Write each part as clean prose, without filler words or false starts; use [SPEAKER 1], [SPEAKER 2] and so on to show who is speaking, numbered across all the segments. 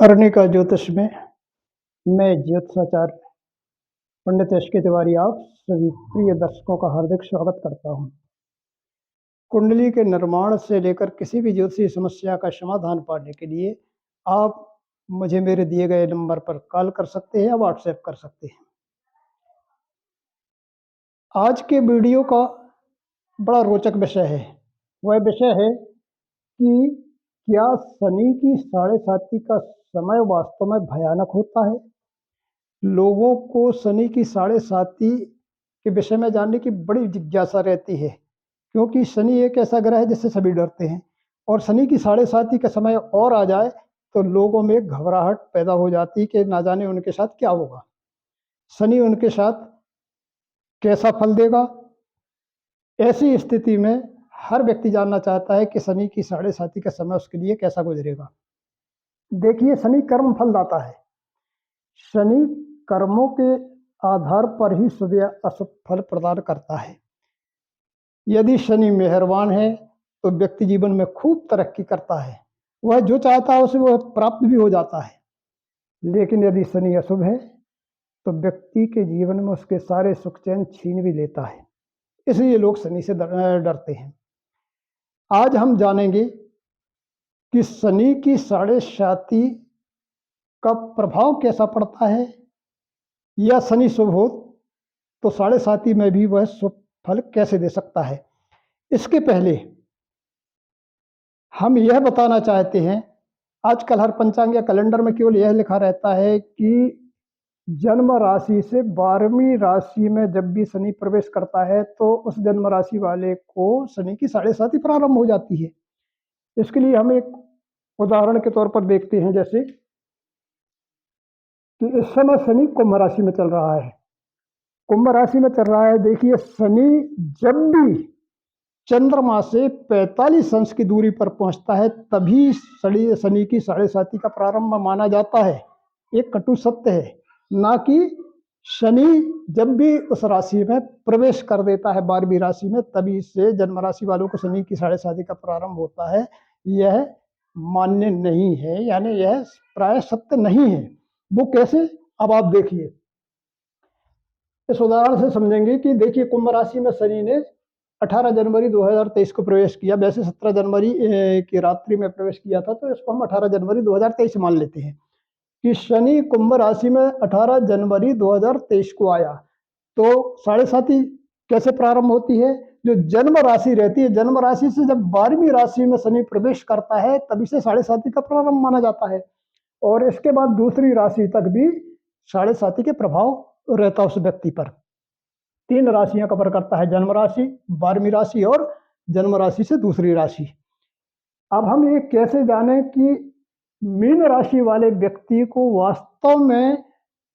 [SPEAKER 1] अरुणिका ज्योतिष में मैं ज्योतिषाचार्य पंडित एस के तिवारी आप सभी प्रिय दर्शकों का हार्दिक स्वागत करता हूं। कुंडली के निर्माण से लेकर किसी भी ज्योतिषीय समस्या का समाधान पाने के लिए आप मुझे मेरे दिए गए नंबर पर कॉल कर सकते हैं या व्हाट्सएप कर सकते हैं। आज के वीडियो का बड़ा रोचक विषय है। वह विषय है कि क्या शनि की साढ़े साती का समय वास्तव में भयानक होता है। लोगों को शनि की साढ़े साती के विषय में जानने की बड़ी जिज्ञासा रहती है, क्योंकि शनि एक ऐसा ग्रह है जिससे सभी डरते हैं और शनि की साढ़े साती का समय और आ जाए तो लोगों में घबराहट पैदा हो जाती कि ना जाने उनके साथ क्या होगा, शनि उनके साथ कैसा फल देगा। ऐसी स्थिति में हर व्यक्ति जानना चाहता है कि शनि की साढ़े साती का समय उसके लिए कैसा गुजरेगा। देखिए, शनि कर्म फलदाता है। शनि कर्मों के आधार पर ही शुभ या अशुभ फल प्रदान करता है। यदि शनि मेहरबान है तो व्यक्ति जीवन में खूब तरक्की करता है, वह जो चाहता है उसे वह प्राप्त भी हो जाता है। लेकिन यदि शनि अशुभ है तो व्यक्ति के जीवन में उसके सारे सुख चैन छीन भी लेता है। इसलिए लोग शनि से डरते हैं। आज हम जानेंगे कि शनि की साढ़े साती का प्रभाव कैसा पड़ता है, या शनि शुभ हो तो साढ़े साती में भी वह शुभ फल कैसे दे सकता है। इसके पहले हम यह बताना चाहते हैं, आजकल हर पंचांग या कैलेंडर में केवल यह लिखा रहता है कि जन्म राशि से 12वीं राशि में जब भी शनि प्रवेश करता है तो उस जन्म राशि वाले को शनि की साढ़े साती प्रारंभ हो जाती है। इसके लिए हम एक उदाहरण के तौर पर देखते हैं, जैसे कि इस समय शनि कुंभ राशि में चल रहा है। कुंभ राशि में चल रहा है। देखिए, शनि जब भी चंद्रमा से 45 अंश की दूरी पर पहुंचता है तभी शनि की साढ़े साती का प्रारंभ माना जाता है। एक कटु सत्य है, ना कि शनि जब भी उस राशि में प्रवेश कर देता है 12वीं राशि में तभी से जन्म राशि वालों को शनि की साढ़े साती का प्रारंभ होता है। यह मान्य नहीं है, यानी यह प्राय सत्य नहीं है। वो कैसे, अब आप देखिए। इस उदाहरण से समझेंगे कि देखिए, कुंभ राशि में शनि ने 18 जनवरी 2023 को प्रवेश किया। वैसे 17 जनवरी की रात्रि में प्रवेश किया था, तो इसको हम 18 जनवरी 2023 मान लेते हैं कि शनि कुंभ राशि में 18 जनवरी 2023 को आया। तो साढ़े साती कैसे प्रारंभ होती है? जो जन्म राशि रहती है, जन्म राशि से जब 12वीं राशि में शनि प्रवेश करता है तभी से साढ़े साती का प्रारंभ माना जाता है, और इसके बाद दूसरी राशि तक भी साढ़े साती के प्रभाव रहता है उस व्यक्ति पर। 3 राशियां कवर करता है, जन्म राशि, 12वीं राशि और जन्म राशि से दूसरी राशि। अब हम ये कैसे जानें कि मीन राशि वाले व्यक्ति को वास्तव में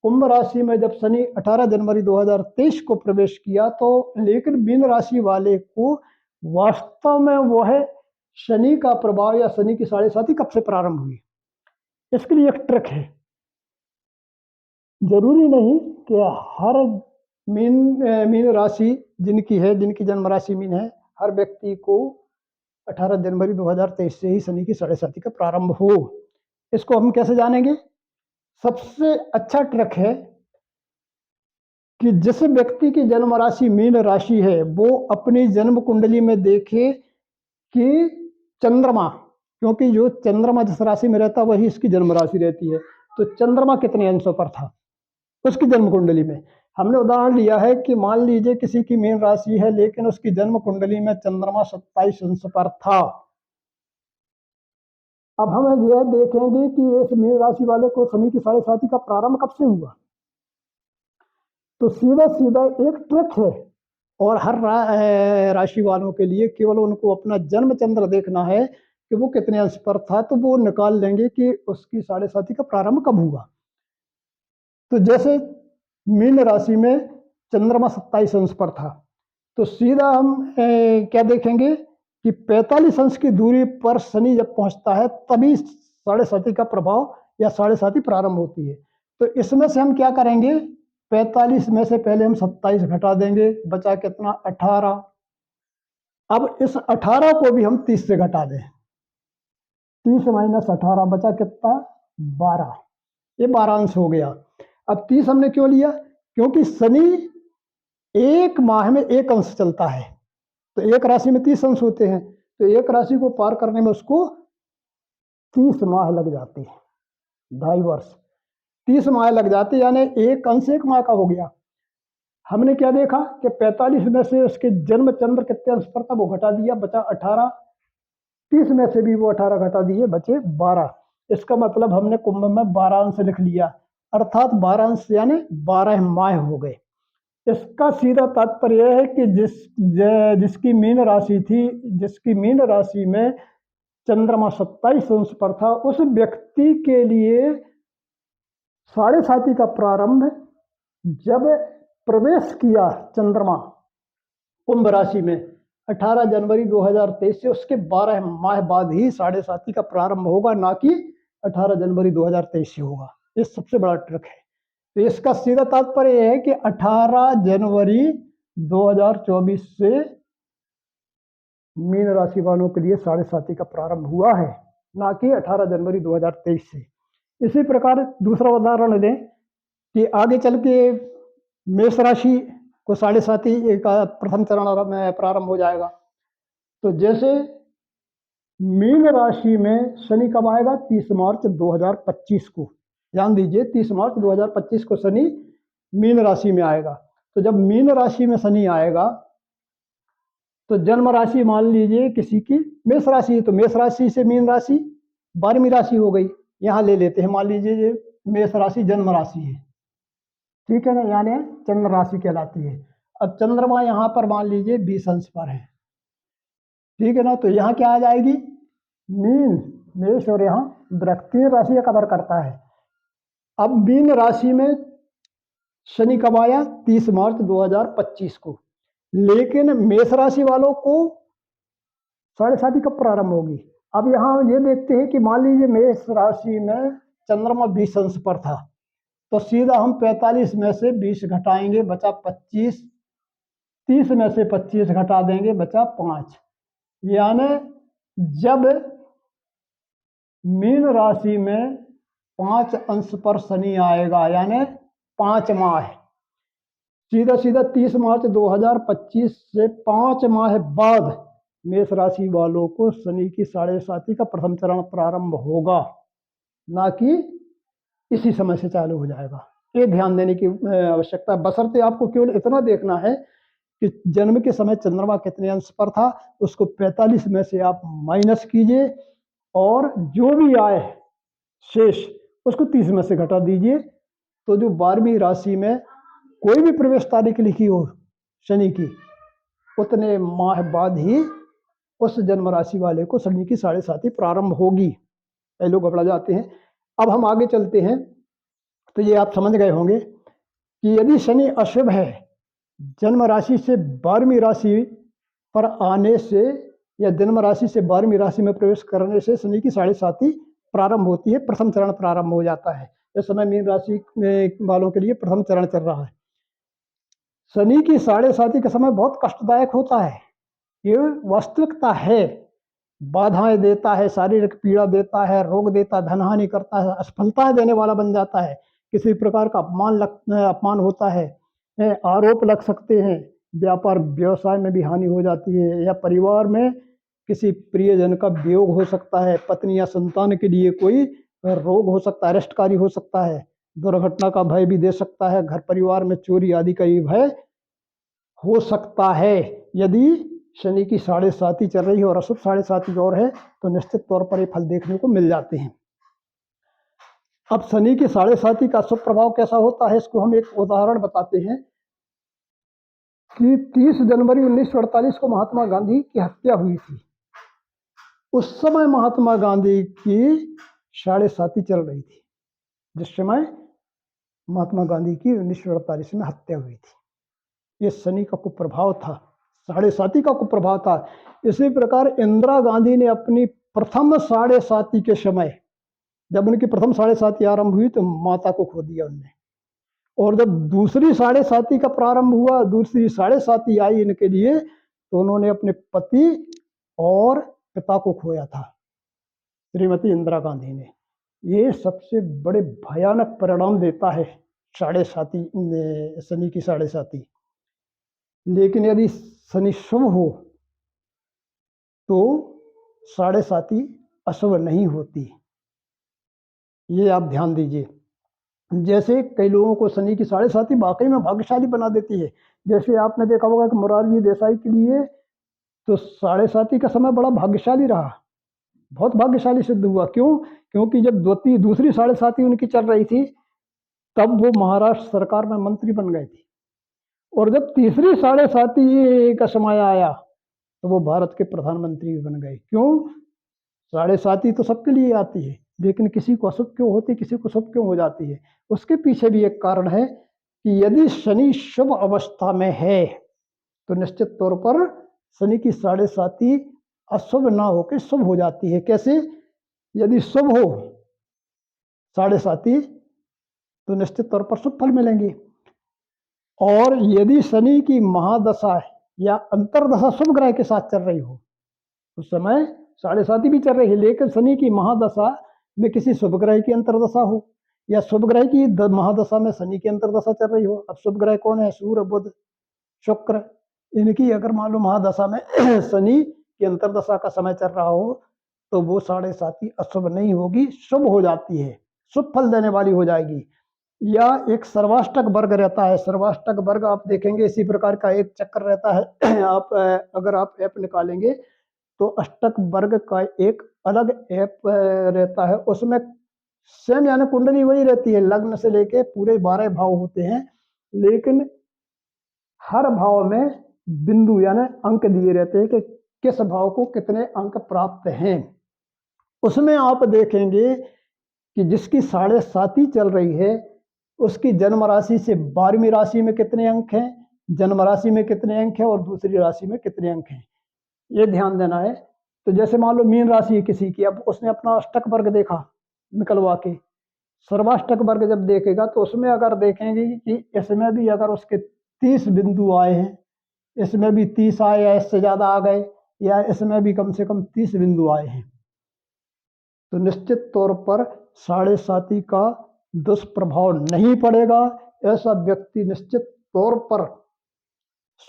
[SPEAKER 1] कुंभ राशि में जब शनि 18 जनवरी 2023 को प्रवेश किया, तो लेकिन मीन राशि वाले को वास्तव में वह शनि का प्रभाव या शनि की साढ़े साती कब से प्रारंभ हुई? इसके लिए एक ट्रिक है। जरूरी नहीं कि हर मीन राशि जिनकी है, जिनकी जन्म राशि मीन है, हर व्यक्ति को 18 जनवरी 2023 से ही शनि की साढ़े साती का प्रारंभ हो। इसको हम कैसे जानेंगे? सबसे अच्छा ट्रिक है कि जिस व्यक्ति की जन्म राशि मीन राशि है वो अपनी जन्म कुंडली में देखे कि चंद्रमा, क्योंकि जो चंद्रमा जिस राशि में रहता वही इसकी जन्म राशि रहती है, तो चंद्रमा कितने अंशों पर था उसकी जन्म कुंडली में। हमने उदाहरण लिया है कि मान लीजिए किसी की मीन राशि है लेकिन उसकी जन्म कुंडली में चंद्रमा 27 अंश पर था। अब हम यह देखेंगे कि इस मीन राशि वाले को शनि की साढ़े साती का प्रारंभ कब से हुआ। तो सीधा सीधा एक ट्रिक है, और हर राशि वालों के लिए केवल उनको अपना जन्म चंद्र देखना है कि वो कितने अंश पर था, तो वो निकाल लेंगे कि उसकी साढ़े साती का प्रारंभ कब हुआ। तो जैसे मीन राशि में चंद्रमा 27 अंश पर था, तो सीधा हम क्या देखेंगे कि 45 अंश की दूरी पर शनि जब पहुंचता है तभी साढ़े साती का प्रभाव या साढ़े साती प्रारंभ होती है। तो इसमें से हम क्या करेंगे, 45 में से पहले हम 27 घटा देंगे, बचा कितना, 18। अब इस 18 को भी हम 30 से घटा दें, 30 माइनस 18 बचा कितना, 12, ये 12 अंश हो गया। अब 30 हमने क्यों लिया? क्योंकि शनि एक माह में एक अंश चलता है, तो एक राशि में 30 अंश होते हैं, तो एक राशि को पार करने में उसको 30 माह लग जाते हैं, 2.5 वर्ष। 30 माह लग जाते, यानी एक अंश एक माह का हो गया। हमने क्या देखा कि 45 में से उसके जन्म चंद्र कितने अंश पर था, वो घटा दिया, बचा 18। 30 में से भी वो 18 घटा दिए, बचे 12। इसका मतलब हमने कुंभ में 12 अंश लिख लिया, अर्थात 12 अंश यानी 12 माह हो गए। इसका सीधा तात्पर्य यह है कि जिसकी मीन राशि थी, जिसकी मीन राशि में चंद्रमा 27 अंश पर था, उस व्यक्ति के लिए साढ़े साथी का प्रारंभ जब प्रवेश किया चंद्रमा कुंभ राशि में 18 जनवरी 2023 से, उसके 12 माह बाद ही साढ़े साथी का प्रारंभ होगा, ना कि 18 जनवरी 2023 से होगा। ये सबसे बड़ा ट्रिक है। तो इसका सीधा तात्पर्य यह है कि 18 जनवरी 2024 से मीन राशि वालों के लिए साढ़े साथी का प्रारंभ हुआ है, ना कि 18 जनवरी 2023 से। इसी प्रकार दूसरा उदाहरण लें कि आगे चल के मेष राशि को साढ़े साथी का प्रथम चरण में प्रारंभ हो जाएगा। तो जैसे मीन राशि में शनि कब आएगा? 30 मार्च 2025 को। ध्यान दीजिए, 30 मार्च 2025 को शनि मीन राशि में आएगा। तो जब मीन राशि में शनि आएगा तो जन्म राशि मान लीजिए किसी की मेष राशि है, तो मेष राशि से मीन राशि 12वीं राशि हो गई। यहाँ ले लेते हैं, मान लीजिए ये मेष राशि जन्म राशि है, ठीक है ना, यानी चंद्र राशि कहलाती है। अब चंद्रमा यहाँ पर मान लीजिए 20 अंश पर है, ठीक है ना, तो यहाँ क्या आ जाएगी? मीन, मेष, और यहाँ वृश्चिक, 3 राशि कवर करता है। अब मीन राशि में शनि कब आया? 30 मार्च 2025 को। लेकिन मेष राशि वालों को साढ़े साथी कब प्रारंभ होगी? अब यहाँ ये देखते हैं कि मान लीजिए मेष राशि में चंद्रमा 20 अंश पर था, तो सीधा हम 45 में से 20 घटाएंगे, बचा 25। 30 में से 25 घटा देंगे, बचा 5। यानी जब मीन राशि में 5 अंश पर शनि आएगा, यानी 5 माह, सीधा सीधा 30 मार्च 2025 से 5 माह बाद मेष राशि वालों को शनि की साढ़े साथी का प्रथम चरण प्रारंभ होगा, ना कि इसी समय से चालू हो जाएगा। ये ध्यान देने की आवश्यकता है। बशर्ते आपको केवल इतना देखना है कि जन्म के समय चंद्रमा कितने अंश पर था, उसको 45 में से आप माइनस कीजिए, और जो भी आए शेष उसको 30 में से घटा दीजिए। तो जो 12वीं राशि में कोई भी प्रवेश तारीख लिखी हो शनि की, उतने माह बाद ही उस जन्म राशि वाले को शनि की साढ़े साथी प्रारंभ होगी। कई लोग घबरा जाते हैं। अब हम आगे चलते हैं, तो ये आप समझ गए होंगे कि यदि शनि अशुभ है, जन्म राशि से 12वीं राशि पर आने से या जन्म राशि से 12वीं राशि में प्रवेश करने से शनि की साढ़े साथी प्रारंभ होती है, प्रथम चरण प्रारंभ हो जाता है। इस समय मीन राशि वालों के लिए प्रथम चरण चल रहा है। शनि की साढ़े साथी का समय बहुत कष्टदायक होता है, ये वास्तविकता है। बाधाएं देता है, शारीरिक पीड़ा देता है, रोग देता है, धनहानि करता है, असफलता देने वाला बन जाता है, किसी प्रकार का अपमान होता है, आरोप लग सकते हैं, व्यापार व्यवसाय में भी हानि हो जाती है, या परिवार में किसी प्रियजन का वियोग हो सकता है, पत्नी या संतान के लिए कोई रोग हो सकता है, अरेस्टकारी हो सकता है, दुर्घटना का भय भी दे सकता है, घर परिवार में चोरी आदि का भी भय हो सकता है। यदि शनि की साढ़े साथी चल रही है और अशुभ साढ़े साथी और है, तो निश्चित तौर पर ये फल देखने को मिल जाते हैं। अब शनि की साढ़े साथी का शुभ प्रभाव कैसा होता है, इसको हम एक उदाहरण बताते हैं कि 30 जनवरी 1948 को महात्मा गांधी की हत्या हुई थी। उस समय महात्मा गांधी की साढ़े साथी चल रही थी, जिस समय महात्मा गांधी की 1948 में हत्या हुई थी। ये शनि का कुप्रभाव था, साढ़े साथी का कुप्रभाव था। इसी प्रकार इंदिरा गांधी ने अपनी प्रथम साढ़े साथी के समय, जब उनकी प्रथम साढ़े साथी आरंभ हुई, तो माता को खो दिया उनने। और जब दूसरी साढ़े साथी का प्रारंभ हुआ, दूसरी साढ़े साथी आई इनके लिए, तो उन्होंने अपने पति और पिता को खोया था, श्रीमती इंदिरा गांधी ने। ये सबसे बड़े भयानक परिणाम देता है साढ़े साती शनि की साढ़े साती। लेकिन यदि शनि शुभ हो तो साढ़े साती अशुभ नहीं होती, ये आप ध्यान दीजिए। जैसे कई लोगों को शनि की साढ़े साती वाकई में भाग्यशाली बना देती है। जैसे आपने देखा होगा कि मोरारजी देसाई के लिए तो साढ़े साती का समय बड़ा भाग्यशाली रहा, बहुत भाग्यशाली सिद्ध हुआ। क्यों? क्योंकि जब दूसरी साढ़े साती उनकी चल रही थी तब वो महाराष्ट्र सरकार में मंत्री बन गए थे, और जब तीसरी साढ़े साती का समय आया तो वो भारत के प्रधानमंत्री भी बन गए। क्यों? साढ़े साती तो सबके लिए आती है, लेकिन किसी को अशुभ क्यों होती, किसी को शुभ क्यों हो जाती है? उसके पीछे भी एक कारण है कि यदि शनि शुभ अवस्था में है तो निश्चित तौर पर शनि की साढ़े साती अशुभ ना होकर शुभ हो जाती है। कैसे? यदि शुभ हो साढ़े साती तो निश्चित तौर पर शुभ फल मिलेंगे, और यदि शनि की महादशा या अंतर्दशा शुभ ग्रह के साथ चल रही हो, उस समय साढ़े साती भी चल रही है, लेकिन शनि की महादशा में किसी शुभ ग्रह की अंतर्दशा हो, या शुभ ग्रह की महादशा में शनि की अंतर्दशा चल रही हो। अब शुभ ग्रह कौन है? सूर्य, बुध, शुक्र। इनकी अगर मान लो महादशा में शनि की अंतर्दशा का समय चल रहा हो तो वो साढ़े साती अशुभ नहीं होगी, शुभ हो जाती है, शुभ फल देने वाली हो जाएगी। या एक सर्वाष्टक वर्ग रहता है। सर्वाष्टक वर्ग आप देखेंगे इसी प्रकार का एक चक्र रहता है। आप अगर आप ऐप निकालेंगे तो अष्टक वर्ग का एक अलग ऐप रहता है, उसमें सेम यानी कुंडली वही रहती है, लग्न से लेके पूरे 12 भाव होते हैं, लेकिन हर भाव में बिंदु यानी अंक दिए रहते हैं कि किस भाव को कितने अंक प्राप्त हैं। उसमें आप देखेंगे कि जिसकी साढ़े साती चल रही है उसकी जन्म राशि से 12वीं राशि में कितने अंक हैं, जन्म राशि में कितने अंक हैं और दूसरी राशि में कितने अंक हैं, ये ध्यान देना है। तो जैसे मान लो मीन राशि है किसी की, अब उसने अपना अष्टक वर्ग देखा निकलवा के, सर्वाष्टक वर्ग जब देखेगा तो उसमें अगर देखेंगे कि इसमें भी अगर उसके 30 बिंदु आए हैं, इसमें भी 30 आए या इससे ज़्यादा आ गए, या इसमें भी कम से कम 30 बिंदु आए हैं, तो निश्चित तौर पर साढ़े साती का दुष्प्रभाव नहीं पड़ेगा। ऐसा व्यक्ति निश्चित तौर पर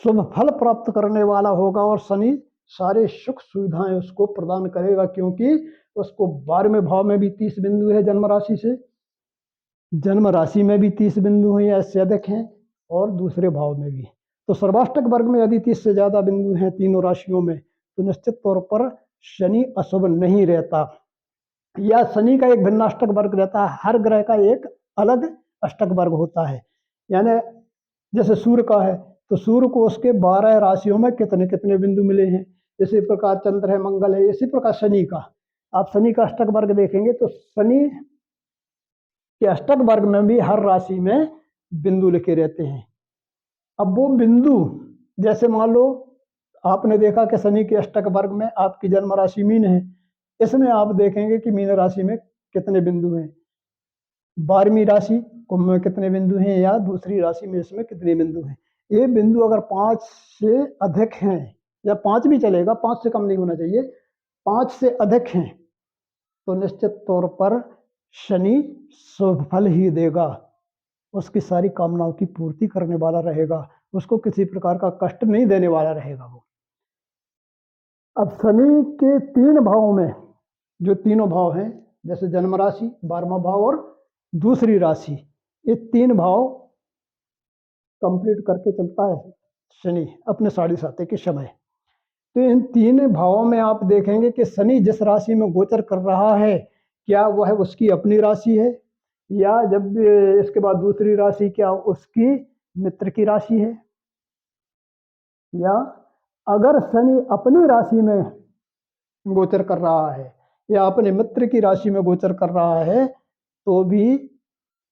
[SPEAKER 1] शुभ फल प्राप्त करने वाला होगा, और शनि सारे सुख सुविधाएं उसको प्रदान करेगा, क्योंकि उसको 12वें भाव में भी 30 बिंदु है जन्म राशि से, जन्म राशि में भी 30 बिंदु हैं या इससे अधिक हैं, और दूसरे भाव में भी। तो सर्वाष्टक वर्ग में यदि 30 से ज्यादा बिंदु हैं तीनों राशियों में तो निश्चित तौर पर शनि अशुभ नहीं रहता। या शनि का एक भिन्नाष्टक वर्ग रहता है, हर ग्रह का एक अलग अष्टक वर्ग होता है। यानी जैसे सूर्य का है तो सूर्य को उसके 12 राशियों में कितने कितने बिंदु मिले हैं, इसी प्रकार चंद्र है, मंगल है, इसी प्रकार शनि का आप शनि का अष्टक वर्ग देखेंगे तो शनि के अष्टक वर्ग में भी हर राशि में बिंदु लिखे रहते हैं। अब वो बिंदु जैसे मान लो आपने देखा कि शनि के अष्टक वर्ग में आपकी जन्म राशि मीन है, इसमें आप देखेंगे कि मीन राशि में कितने बिंदु हैं, 12वीं राशि कुंभ में कितने बिंदु हैं, या दूसरी राशि में इसमें कितने बिंदु हैं। ये बिंदु अगर 5 से अधिक हैं, या 5 भी चलेगा, 5 से कम नहीं होना चाहिए, 5 से अधिक हैं तो निश्चित तौर पर शनि शुभ फल ही देगा, उसकी सारी कामनाओं की पूर्ति करने वाला रहेगा, उसको किसी प्रकार का कष्ट नहीं देने वाला रहेगा वो। अब शनि के 3 भावों में, जो तीनों भाव हैं जैसे जन्म राशि, 12वां भाव और दूसरी राशि, ये 3 भाव कंप्लीट करके चलता है शनि अपने साढ़े साते के समय। तो इन 3 भावों में आप देखेंगे कि शनि जिस राशि में गोचर कर रहा है, क्या वह उसकी अपनी राशि है, या जब इसके बाद दूसरी राशि क्या उसकी मित्र की राशि है, या अगर शनि अपनी राशि में गोचर कर रहा है या अपने मित्र की राशि में गोचर कर रहा है तो भी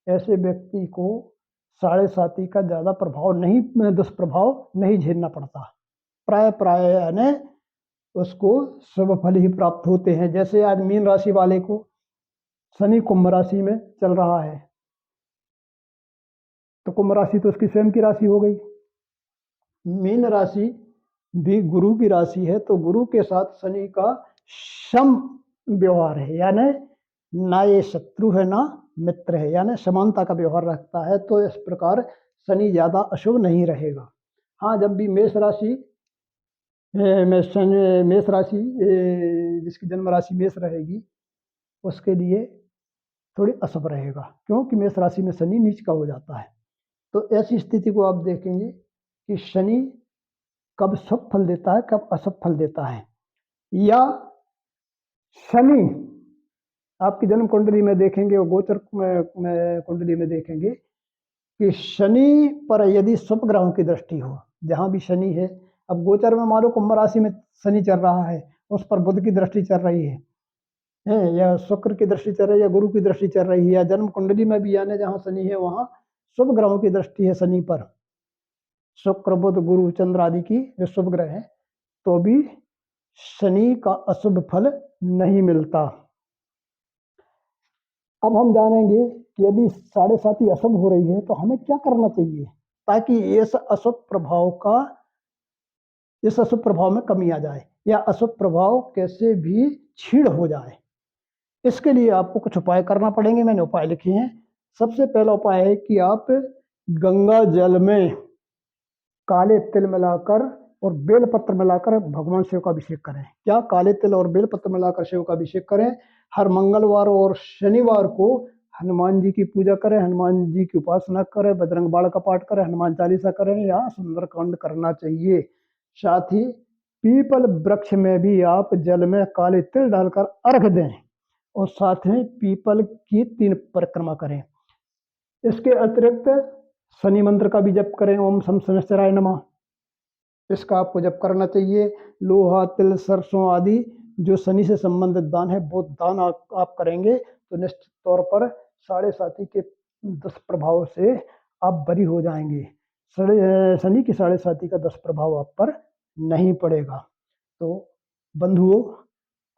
[SPEAKER 1] ऐसे व्यक्ति को साढ़े साती का ज़्यादा प्रभाव नहीं, दुष्प्रभाव नहीं झेलना पड़ता। प्राय प्राय यानी उसको शुभ फल ही प्राप्त होते हैं। जैसे आज मीन राशि वाले को शनि कुंभ राशि में चल रहा है तो कुंभ राशि तो उसकी स्वयं की राशि हो गई। मीन राशि भी गुरु की राशि है तो गुरु के साथ शनि का सम व्यवहार है, यानी ना ये शत्रु है ना मित्र है, यानी समानता का व्यवहार रखता है। तो इस प्रकार शनि ज़्यादा अशुभ नहीं रहेगा। हाँ, जब भी मेष राशि में शनि, मेष राशि जिसकी जन्म राशि मेष रहेगी उसके लिए थोड़ी अशुभ रहेगा, क्योंकि मेष राशि में शनि नीच का हो जाता है। तो ऐसी स्थिति को आप देखेंगे कि शनि कब शुभ फल देता है, कब अशुभ फल देता है। या शनि आपकी जन्म कुंडली में देखेंगे और गोचर कुंडली में देखेंगे कि शनि पर यदि शुभ ग्रहों की दृष्टि हो, जहां भी शनि है, अब गोचर में मान लो कुंभ राशि में शनि चल रहा है, उस पर बुध की दृष्टि चल रही है, या शुक्र की दृष्टि चल रही है, या गुरु की दृष्टि चल रही है, या जन्म कुंडली में भी यानी जहां शनि है वहां शुभ ग्रहों की दृष्टि है शनि पर, शुक्र बुध गुरु चंद्र आदि की जो शुभ ग्रह है, तो भी शनि का अशुभ फल नहीं मिलता। अब हम जानेंगे कि यदि 7.5 अशुभ हो रही है तो हमें क्या करना चाहिए ताकि इस अशुभ प्रभाव में कमी आ जाए, या अशुभ प्रभाव कैसे भी क्षीण हो जाए। इसके लिए आपको कुछ उपाय करना पड़ेंगे, मैंने उपाय लिखे हैं। सबसे पहला उपाय है कि आप गंगा जल में काले तिल मिलाकर और बेलपत्र मिलाकर भगवान शिव का अभिषेक करें। क्या काले तिल और बेलपत्र मिलाकर शिव का अभिषेक करें। हर मंगलवार और शनिवार को हनुमान जी की पूजा करें, हनुमान जी की उपासना करें, बजरंग बाण का पाठ करें, हनुमान चालीसा करें या सुंदरकांड करना चाहिए। साथ ही पीपल वृक्ष में भी आप जल में काले तिल डालकर अर्घ दें और साथ में पीपल की 3 परिक्रमा करें। इसके अतिरिक्त शनि मंत्र का भी जप करें, ओम शम शनिश्चराय नमः, इसका आपको जप करना चाहिए। लोहा तिल सरसों आदि जो शनि से संबंधित दान है वो दान आप करेंगे तो निश्चित तौर पर 7.5 के दुष्प्रभाव से आप बरी हो जाएंगे। शनि की 7.5 का दुष्प्रभाव आप पर नहीं पड़ेगा। तो बंधुओं,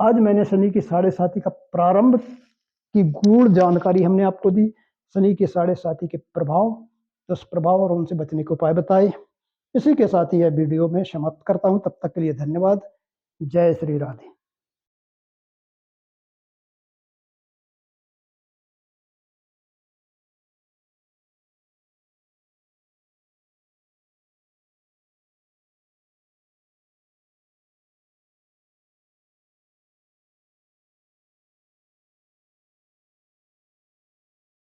[SPEAKER 1] आज मैंने शनि की 7.5 का प्रारंभ की गूढ़ जानकारी हमने आपको दी। शनि के 7.5 के प्रभाव, दुष्प्रभाव और उनसे बचने के उपाय बताए। इसी के साथ ही यह वीडियो मैं समाप्त करता हूं। तब तक के लिए धन्यवाद। जय श्री राधे।